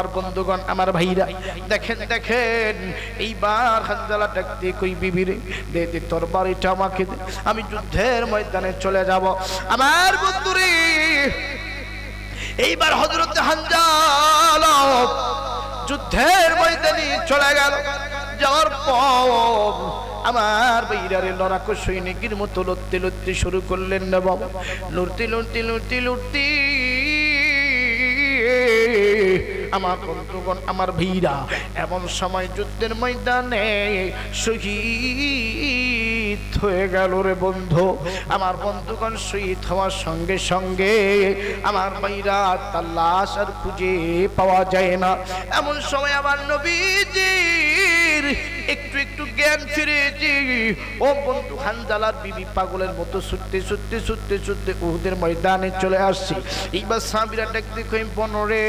আর বন্ধুগণ আমার ভাইরা দেখেন দেখেন এইবার হানজালা ডাকতে কই বিবিরে দে দে তোর বাড়িটা আমাকে দে, আমি যুদ্ধের ময়দানে চলে যাব। আমার বন্ধুরে এইবার হযরত হানজালা যুদ্ধের ময়দানে চলে গেল। যাওয়ার পর আমার ভাইরারে লড়াকু সৈনিকের মতো লড়তে লড়তে শুরু করলেন না বাবা, লড়তে লড়তে লড়তে লড়তে আমার বন্ধুগণ আমার ভাইরা এমন সময় যুদ্ধের ময়দানে শহীদ হয়ে গেল রে বন্ধু। আমার বন্ধুগণ শহীদ হওয়ার সঙ্গে সঙ্গে আমার ভাইরা তার লাশ আর খুঁজে পাওয়া যায় না। এমন সময় আমার নবীজির একটু একটু জ্ঞান ফিরেছে। ও বন্ধু হানজালার বিবি পাগলের মতো ছুটতে ছুটতে ছুটতে ছুটতে উহুদের ময়দানে চলে আসছে। এইবার সাহাবীরা ডাকতে কই বনরে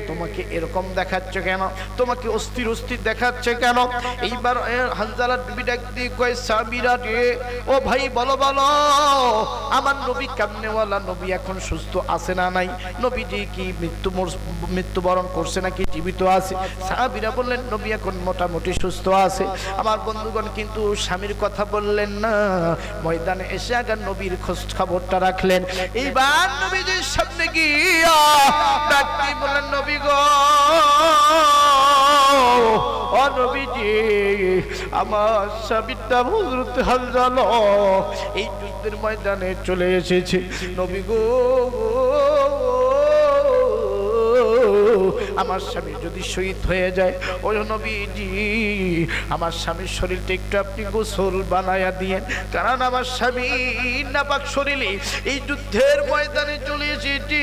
তোমাকে এরকম দেখাচ্ছে কেন, তোমাকে অস্থির অস্থির দেখাচ্ছে কেন? এইবার হানজালার বিবি ডাকতে কই সাহাবীরা রে ও ভাই বলো বলো আমার নবী কামনেওয়ালা নবী এখন সুস্থ আছে না নাই? নবীজি কি মৃত্যুবরণ করছে নাকি জীবিত আছে? সাহাবীরা বললেন নবী এখন মোটামুটি সুস্থ আছে। আমার বন্ধুগণ কিন্তু স্বামীর কথা বললেন না, ময়দানে এসে আগে নবীর খোঁজ খবরটা রাখলেন। এইবার নবীজির সামনে গিয়া ডাকতে বললেন নবী গো ও নবীজি আমার স্বামীর নাম হযরত হানজালা এই যুদ্ধের ময়দানে চলে এসেছে। নবী গো আমার স্বামী যদি শহীদ হয়ে যায় ও নবীজি আমার স্বামীর শরীরটা একটু আপনি গোসল বানায়া দিয়েন, কারণ আমার স্বামী নাপাক শরীরে এই যুদ্ধের ময়দানে চলে এসেছে।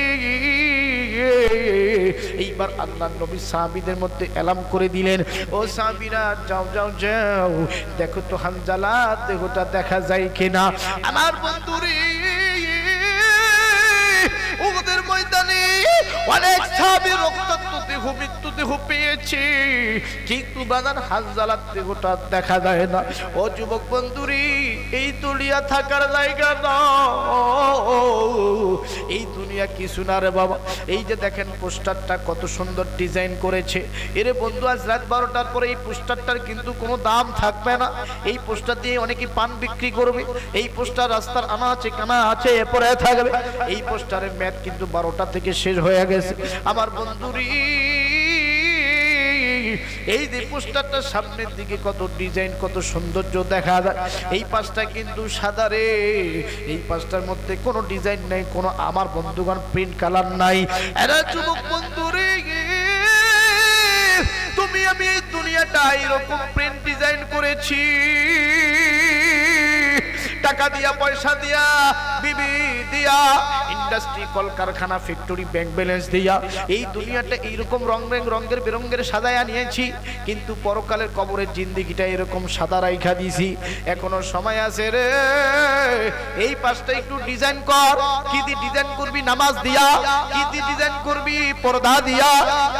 এইবার আল্লাহর নবী সাহাবীদের মধ্যে এলান করে দিলেন ও সাহাবীরা যাও যাও যাও দেখো তো হানজালা দেহটা দেখা যায় কিনা। আমার বন্ধুরে উহুদের ময়দানে অনেক সাহাবী রক্তাক্ত দেহ মৃত্যু দেহ পেয়েছে, কিন্তু বাজার হানজালার দেহটা দেখা যায় না। ও যুবক বন্ধুরি এই দুনিয়া থাকার জায়গা না, এই দুনিয়া কিছু না রে বাবা। এই যে দেখেন পোস্টারটা কত সুন্দর ডিজাইন করেছে। এরে বন্ধু আজ রাত 12টার পরে এই পোস্টারটার কিন্তু কোনো দাম থাকবে না। এই পোস্টার দিয়ে অনেকে পান বিক্রি করবে। এই পোস্টার রাস্তার আনা আছে কানা আছে এরপরে থাকবে। এই পোস্টারের ম্যাচ কিন্তু 12টা থেকে শেষ হয়ে গেছে। আমার বন্ধুরি এই যে পোস্টারটার সামনের দিকে কত ডিজাইন কত সৌন্দর্য দেখা যায়। এই পাশটা কিন্তু সাদা রে, এই পাশটার মধ্যে কোনো ডিজাইন নাই, কোনো আমার বন্ধুগণ প্রিন্ট কালার নাই। এরা যুবক বন্ধুরে তুমি আমি এই দুনিয়াটা এরকম প্রিন্ট ডিজাইন করেছি, টাকা দিয়া পয়সা দিয়া বিবি দিয়া ইন্ডাস্ট্রি কলকারখানা ফ্যাক্টরি ব্যাংক ব্যালেন্স দিয়া এই দুনিয়াটা এইরকম রঙের বেরঙের সাজায় আনিয়েছি, কিন্তু পরকালের কবরের জিন্দেগিটা এরকম সাদা রাইখা দিছি। এখনো সময় আছে রে, এই পাশটা একটু ডিজাইন কর। কি দিয়ে ডিজাইন করবি? নামাজ দিয়া। কি দিয়ে ডিজাইন করবি? পর্দা দিয়া।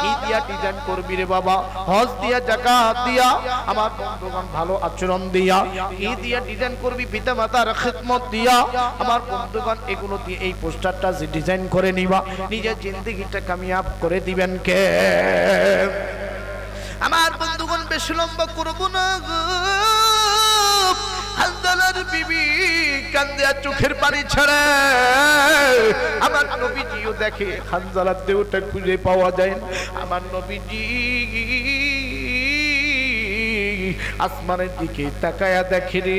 কি দিয়া ডিজাইন করবি রে বাবা? হজ দিয়া, যাকাত দিয়া, আমার বন্ধুগণ ভালো আচরণ দিয়া। কি দিয়া ডিজাইন করবি? পিতা মাতার খিদমত দিয়া। আমার বন্ধুগণ এগুলো দিয়ে এই পোস্টারটা যে ডিজাইন করে নিবা, নিজের জিন্দেগিটা কামিয়াব করে দিবেন কে? আমার বন্ধুগণ বেশি লম্বা করব না, হানজালার বিবি কান্দে আর চোখের পানি ছাড়ে। আমার নবীজিও দেখে হানজালার দেহটা খুঁজে পাওয়া যায় না। আমার নবীজি আসমানের দিকে তাকায়া দেখে রে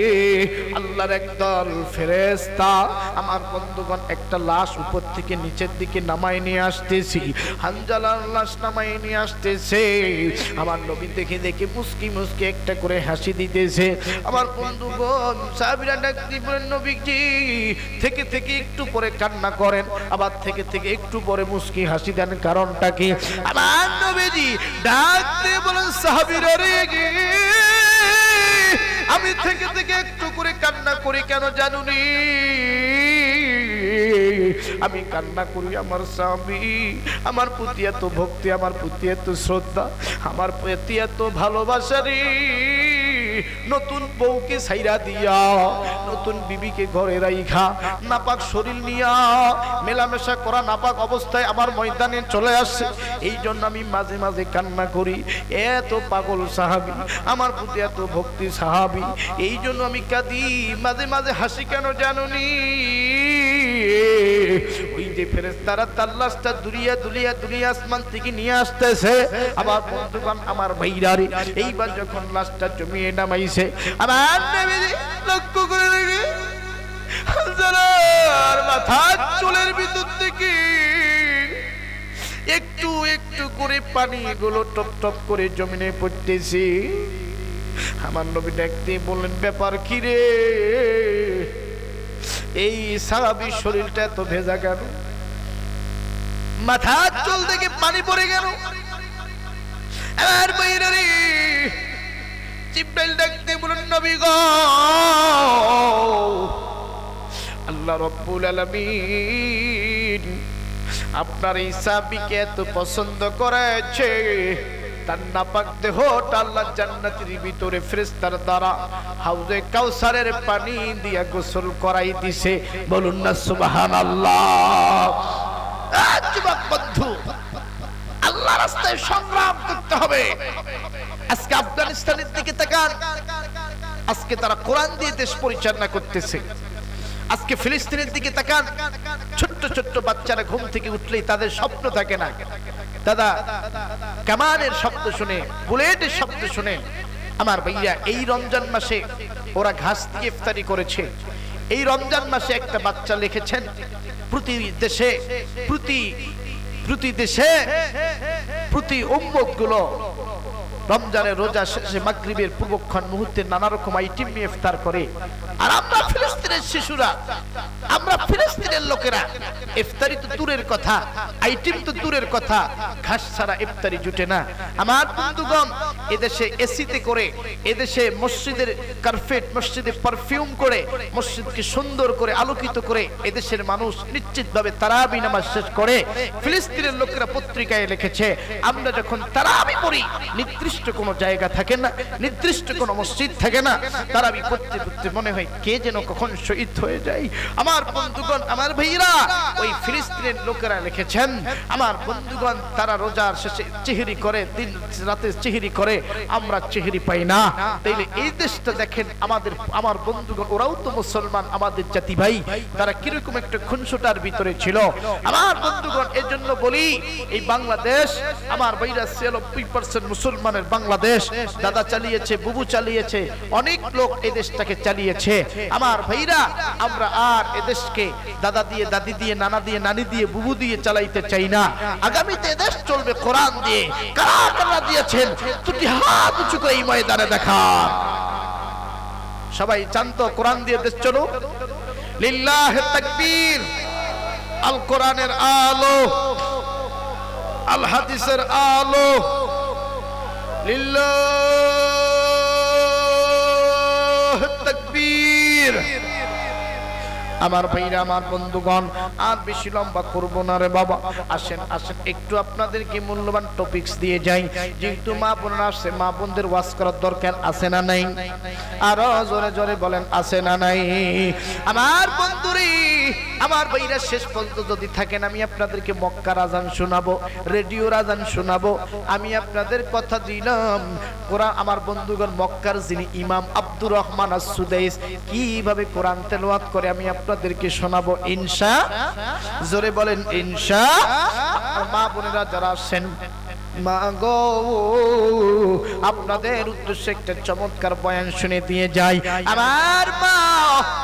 আল্লাহর একদল ফেরেশতা আমার বন্ধুগণ একটা লাশ উপর থেকে নিচের দিকে নামায় নিয়ে আসতেছি। হানজালার লাশ নামায় নিয়ে আসতেছে। আমার নবী দেখে দেখে মুস্কি মুস্কি একটা করে হাসি দিতেছে। আমার বন্ধুগণ সাহাবীরা ডাকতে বলেন নবীজি থেকে থেকে একটু পরে কান্না করেন, আবার থেকে থেকে একটু পরে মুস্কি হাসি দেন, কারণটা কি? আমার নবীজি ডাকতে বলেন সাহাবীরা রে আমি থেকে থেকে একটু করে কান্না করি কেন জানুনি? আমি কান্না করি আমার স্বামী আমার প্রতি এত ভক্তি, আমার প্রতি এত শ্রদ্ধা, আমার প্রতি এত ভালোবাসা রে নতুন বউকে ছাইরা দিয়া নতুন বিবিকে ঘরে রাইখা নাপাক শরীর নিয়া মেলামেশা করা নাপাক অবস্থায় আমার ময়দানে চলে আসছে। এই জন্য আমি মাঝে মাঝে কান্না করি, এত পাগল সাহাবী, আমার প্রতি এত ভক্তি সাহাবী, এই জন্য আমি কাঁদি, মাঝে মাঝে হাসি কেন জানুনি? ওই যে ফেরেশতারা তার লাশটা দুলিয়া দুলিয়া দুলিয়া আসমান থেকে নিয়ে আসতেছে। আমার বন্ধুগণ, আমার ভাইরারে, এইবার যখন লাশটা জমিয়ে নামাইছে, আমার নবীজি লক্ষ্য করে দেখে হাজার মাথা চুলের ভিতর থেকে একটু একটু করে পানি গুলো টপ টপ করে জমিনে পড়তেছে। আমার নবী দেখতে বললেন, ব্যাপার কি রে? এই সাহাবীর শরীরটা এত ভেজা কেন? মাথার চুল থেকে পানি পড়ে গেল। আর বাইরে জিবরাইল ডাকতে বলেন, নবী গো, আল্লাহ রাব্বুল আলামিন আপনার এই সাহাবীকে এত পছন্দ করেছে, তার নাপাক দেহটা আল্লাহ জান্নাতের ভিতরে ফেরেশতার দ্বারা হাউজে কাউসারের পানি দিয়া গোসল করাই দিছে। বলুন না সুবহানাল্লাহ। যুবক বন্ধু, আল্লাহ রাস্তায় সংগ্রাম করতে হবে। আজকে আফগানিস্তানের দিকে তাকান, আজকে তারা কোরআন দিয়ে দেশ পরিচালনা করতেছে। আজকে ফিলিস্তিনের দিকে তাকান, ছোট্ট ছোট্ট বাচ্চারা ঘুম থেকে উঠলেই তাদের স্বপ্ন থাকে না, দাদা কামানের শব্দ শুনে, বুলেটের শব্দ শুনে। আমার ভাইয়া, এই রমজান মাসে ওরা ঘাস দিয়ে ইফতারি করেছে। এই রমজান মাসে একটা বাচ্চা লিখেছেন, প্রতি দেশে প্রতি উম্মত গুলো রমজানের রোজা শেষে মাগরিবের পূর্বক্ষণ মুহূর্তে নানা রকম আইটেম নিয়ে ইফতার করে। আর আমরা ফিলিস্তিনের শিশুরা, আমরা ফিলিস্তিনের লোকেরা ইফতারি তো দূরের কথা, আইটেম তো দূরের কথা, ঘাস ছাড়া ইফতারি জুটে না। আমার বন্ধুগণ, এদেশে এসিতে করে, এদেশে মসজিদের কার্পেট, মসজিদে পারফিউম করে, মসজিদকে সুন্দর করে আলোকিত করে এদেশের মানুষ নিশ্চিতভাবে তারাবি নামাজ শেষ করে। ফিলিস্তিনের লোকেরা পত্রিকায় লিখেছে, আমরা যখন তারাবি পড়ি নির্দিষ্ট কোনো জায়গা থাকে না, নির্দিষ্ট কোনো মসজিদ থাকে না, তারাবি পড়তে পড়তে মনে হয় কে যেন কখন শহীদ হয়ে যায়। আমার বন্ধুগণ, আমার ভাইরা, ওই ফিলিস্তিনের লোকেরা লিখেছেন, আমার বন্ধুগণ, তারা রোজার শেষে চেহারি করে, দিন রাতে চেহারি করে, আমরা চেহারি পাই না। তাইলে এই দেশটা দেখেন, আমার বন্ধুগণ, ওরাও তো মুসলমান, আমাদের জাতি ভাই, তারা কিরকম একটা খুনসুটার ভিতরে ছিল। আমার বন্ধুগণ, এর জন্য বলি, এই বাংলাদেশ, আমার ভাইরা 96% মুসলমানের বাংলাদেশ, দাদা চালিয়েছে, বুবু চালিয়েছে, অনেক লোক এই দেশটাকে চালিয়েছে। আমার ভাইরা, আমরা আর এদেশকে দাদা দিয়ে, দাদি দিয়ে, নানা দিয়ে, নানি দিয়ে, বুবু দিয়ে চালাইতে চাই না। আগামীতে দেশ চলবে কোরআন দিয়ে। কারা কারা দিয়েছেন দুটি হাত উঁচু করে এই ময়দানে দেখা। সবাই জানতো কোরআন দিয়ে দেশ চলুক। লিল্লাহে তাকবীর। আল কোরআনের আলো, আল হাদিসের আলো, লিল্লাহে তাকবীর। আমার ভাইরা, আমার বন্ধুগণ, আর বেশি লম্বা করব না রে বাবা। আসেন আসেন, একটু আপনাদেরকে মূল্যবান টপিকস দিয়ে যাই। যেহেতু মা বোনরা আসছে, মা বোনদের ওয়াজ করার দরকার আছে না নাই? আরো জোরে জোরে বলেন, আছে না নাই? আমার বন্ধুরে, আমার ভাইরা, শেষ পর্যন্ত যদি থাকেন, আমি আপনাদেরকে মক্কার আজান শোনাবো, রেডিওর আজান শোনাবো। আমি আপনাদের কথা দিলাম, কোরআন, আমার বন্ধুগণ, মক্কার যিনি ইমাম আব্দুর রহমান আস-সুদাইস কিভাবে কোরআন তেলাওয়াত করে আমি আপনাদেরকে শোনাবো, ইনশা। জোরে বলেন ইনশা। মা বোনেরা যারা আসেন, মা গো, আপনাদের উদ্দেশ্যে একটা চমৎকার বয়ান শুনে দিয়ে যাই। আমার মা,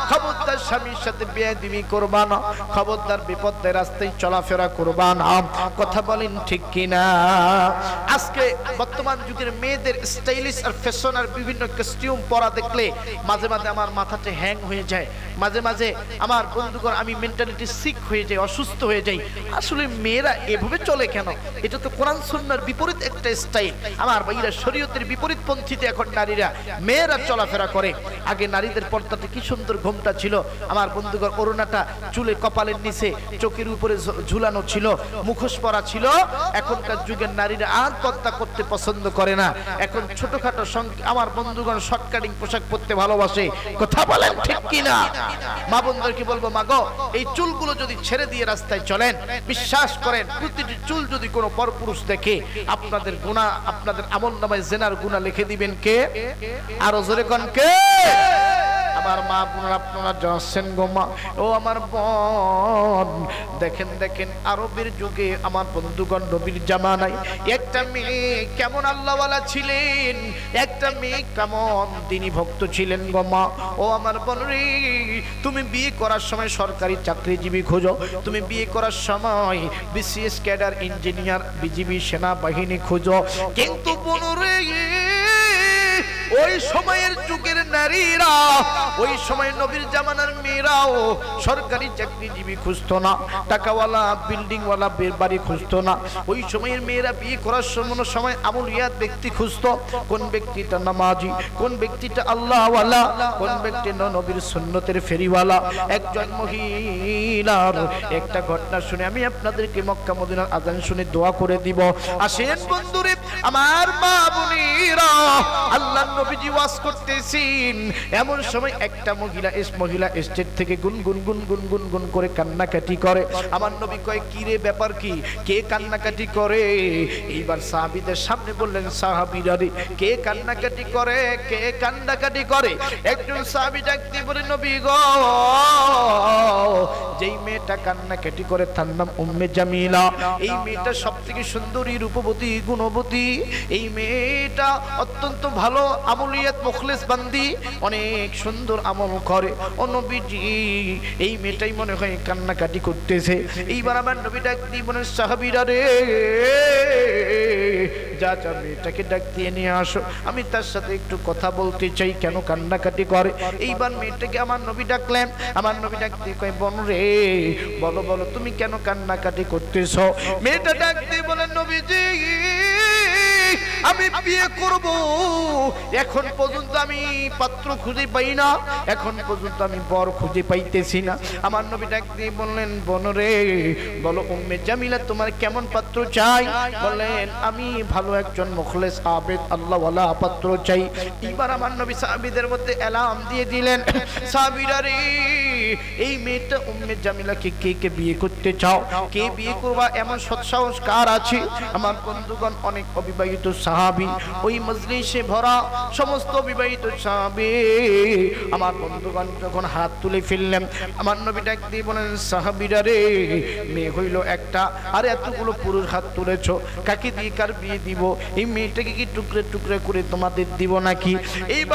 খবরদার স্বামীর সাথে বেয়াদবি করবা না, খবরদার বিপদের রাস্তায় চলাফেরা করবা না। কথা বলেন ঠিক কিনা? আজকে বর্তমান যুগের মেয়েদের স্টাইলিশ আর ফ্যাশন আর বিভিন্ন কস্টিউম পরা দেখলে মাঝে মাঝে আমার মাথাতে হ্যাং হয়ে যায়। মাঝে মাঝে আমার বন্ধুগণ, আমি মেন্টালিটি সিক হয়ে যাই, অসুস্থ হয়ে যাই। আসলে মেয়েরা এভাবে চলে কেন? এটা তো কোরআন সুন্নাহর বিপরীত একটা স্টাইল। আমার ভাইরা, শরীয়তের বিপরীত পন্থীতে এখন নারীরা, মেয়েরা চলাফেরা করে। আগে নারীদের পর্দা পর্দাটা কি সুন্দর ঘোমটা ছিল আমার বন্ধুগণ, ওড়নাটা চুলে কপালের নিচে চোখের উপরে ঝুলানো ছিল, মুখোশ পরা ছিল। এখনকার যুগের নারীরা আর পর্দা করতে পছন্দ করে না, এখন ছোটখাটো আমার বন্ধুগণ শর্ট কাটিং পোশাক পরতে ভালোবাসে। কথা বলেন ঠিক কিনা? মা বোনদেরকে বলবো, মাগো এই চুলগুলো যদি ছেড়ে দিয়ে রাস্তায় চলেন, বিশ্বাস করেন প্রতিটি চুল যদি কোনো পরপুরুষ দেখে আপনাদের গুনাহ, আপনাদের আমলনামায় জিনার গুনাহ লিখে দিবেন কে? আরো জোরে কোন কে? আমার মা বোনেরা আপনারা যাচ্ছেন গো মা, ও আমার বোন, দেখেন দেখেন আরবের যুগে আমার বন্ধুগণ নবীর জামানায় একটা মেয়ে কেমন আল্লাহওয়ালা ছিলেন, একটা মেয়ে কেমন দ্বীনি ভক্ত ছিলেন গো মা। ও আমার বোন রে, তুমি বিয়ে করার সময় সরকারি চাকরিজীবী খোঁজো, তুমি বিয়ে করার সময় বিসিএস ক্যাডার, ইঞ্জিনিয়ার, বিজিবি, সেনাবাহিনী খোঁজো, কিন্তু বোন রে ওই সময়ের যুগের নারীরা, ওই সময় নবীর জামানার মেয়েরাও সরকারি চাকরিজীবী খুঁজতো না, টাকাওয়ালা বিল্ডিংওয়ালা বাড়ি খুঁজতো না। ওই সময়ের মেয়েরা বিয়ে করার সময় আমলিয়াত ব্যক্তি খুঁজতো, কোন ব্যক্তিটা নামাজি, কোন ব্যক্তিটা আল্লাহওয়ালা, কোন ব্যক্তি নবীর সুন্নতের ফেরিওয়ালা। একজন মহিলার একটা ঘটনা শুনে আমি আপনাদেরকে মক্কা মদিনার আযান শুনে দোয়া করে দিব। আসেন বন্ধুরে আমার মা বোনেরা, আল্লাহ নবীজি ওয়াজ করতেছেন, এমন সময় একটা মহিলা স্টেজ থেকে গুনগুন গুনগুন গুনগুন করে কান্নাকাটি করে। আমার নবী কয়, কি রে ব্যাপার কি, কে কান্নাকাটি করে? এইবার সাহাবীদের সামনে বললেন, সাহাবীরা রে, কে কান্নাকাটি করে, কে কান্নাকাটি করে? একজন সাহাবী ডাক দিয়ে বলে, নবী গো, যেই মেয়েটা কান্নাকাটি করে তার নাম উম্মে জামিলা। এই মেয়েটা সবথেকে সুন্দরী, রূপবতী, গুণবতী। এই মেয়েটা অত্যন্ত ভালো আমলিয়াত, মুখলেস বান্দি, অনেক সুন্দর আমল করে। ও নবীজি, এই মেয়েটাই মনে হয় কান্নাকাটি করতেছে। এইবার আমার নবী ডাক দিয়ে বলেন, সাহাবীরা রে, যা যা মেয়েটাকে ডাক দিয়ে নিয়ে আসো, আমি তার সাথে একটু কথা বলতে চাই, কেন কান্নাকাটি করে। এইবার মেয়েটাকে আমার নবী ডাকলেন। আমার নবী ডাক দিয়ে কয়, বোন রে, বলো বলো তুমি কেন কান্নাকাটি করতেছ? মেয়েটা ডাক দিয়ে বলেন, নবীজি, আমি বিয়ে করব, এখন পর্যন্ত আমি পাত্র খুঁজে পাই না, এখন পর্যন্ত আমি বর খুঁজে পাইতেছি না। আমার নবী ডাক দিয়ে বললেন, বোন রে, বলো উম্মে জামিলা তোমার কেমন পাত্র চাই? বললেন, আমি ভালো একজন মুখলেস আবেদ আল্লাহওয়ালা পাত্র চাই। এবার আমার নবী সাহাবীদের মধ্যে এলাম দিয়ে দিলেন, সাহাবীরা রে, এই মেয়েটা উম্মে জামিলাকে কে কে বিয়ে করতে চাও? কে বিয়ে করবা এমন সৎসাহস কার আছে? আমার বন্ধুগণ, অনেক অবিবাহিত সাহাবী, ওই মজলিসে ভরা সমস্ত বিবাহিত সাহাবী আমার বন্ধুগণ যখন হাত তুলে ফেললেন, আমার নবী ডাক দিয়ে বলেন, সাহাবীরা রে, মেয়ে হইল একটা, আর এতগুলো পুরুষ হাত তুলেছ, কাকে দিয়ে কার বিয়ে দিব? এই মেয়েটাকে কি টুকরে টুকরে করে তোমাদের দিব নাকি? এইবার